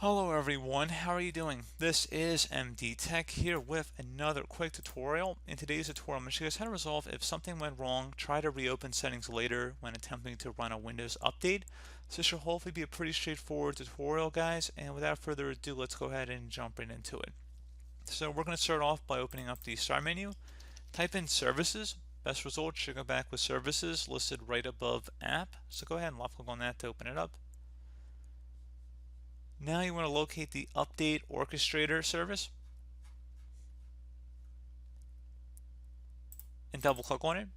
Hello everyone, how are you doing? This is MD Tech here with another quick tutorial. In today's tutorial, I'm going to show you guys how to resolve if something went wrong, try to reopen settings later when attempting to run a Windows update. So this should hopefully be a pretty straightforward tutorial, guys, and without further ado, let's go ahead and jump right into it. So we're going to start off by opening up the Start menu, type in Services. Best result should go back with Services listed right above App. So go ahead and left click on that to open it up. Now you want to locate the Update Orchestrator service and double click on it.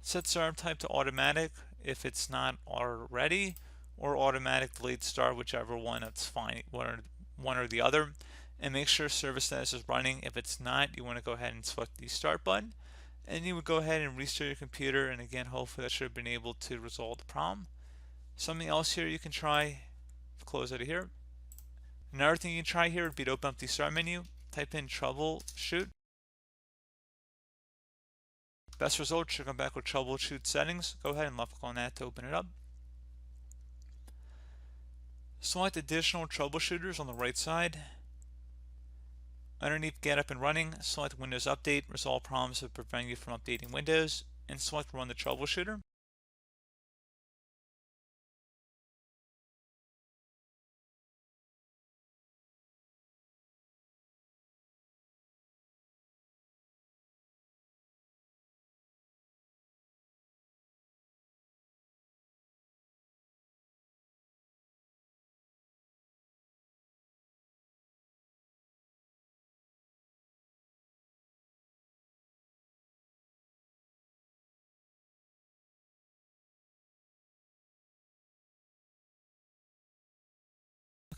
Set startup type to automatic if it's not already, or automatic delayed start, whichever one, that's fine, one or the other. And make sure service status is running. If it's not, you want to go ahead and select the start button, and you would go ahead and restart your computer, and again, hopefully that should have been able to resolve the problem. Something else here you can try, close out of here. Another thing you can try here would be to open up the Start menu, type in Troubleshoot. Best result should come back with Troubleshoot Settings. Go ahead and left click on that to open it up. Select additional troubleshooters on the right side. Underneath Get Up and Running, select Windows Update, resolve problems that prevent you from updating Windows, and select Run the Troubleshooter.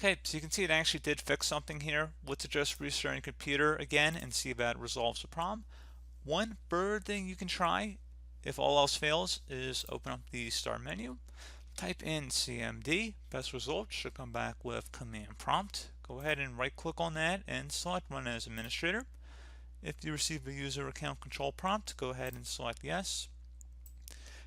Okay, so you can see it actually did fix something here. Let's just restart your computer again and see if that resolves the problem. One further thing you can try, if all else fails, is open up the Start menu, type in CMD. Best result should come back with Command Prompt. Go ahead and right click on that and select Run as Administrator. If you receive a user account control prompt, go ahead and select Yes.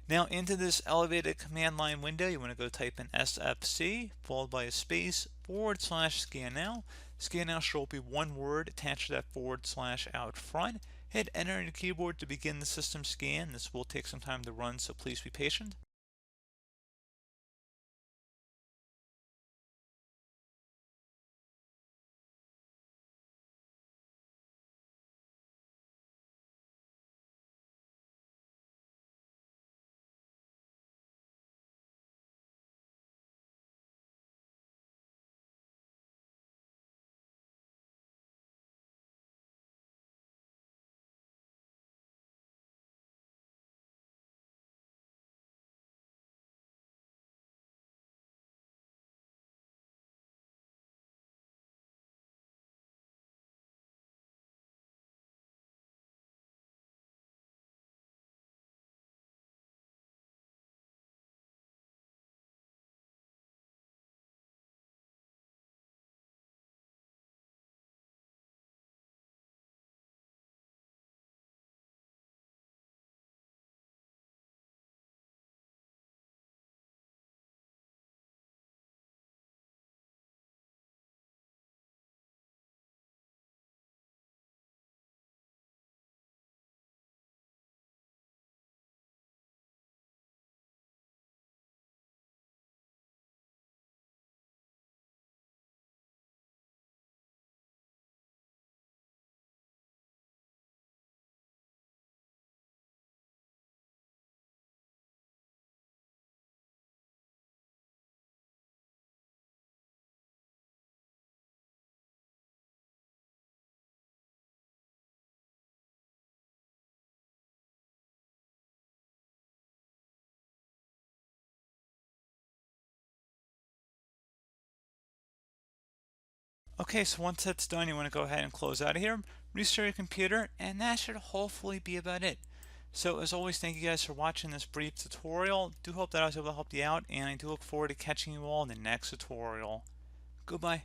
Now into this elevated command line window, you want to go type in SFC followed by a space /scan now. Scan now should be one word attached to that / out front. Hit enter on your keyboard to begin the system scan. This will take some time to run, so please be patient. Okay, so once that's done, you want to go ahead and close out of here, restart your computer, and that should hopefully be about it. So as always, thank you guys for watching this brief tutorial. Do hope that I was able to help you out, and I do look forward to catching you all in the next tutorial. Goodbye.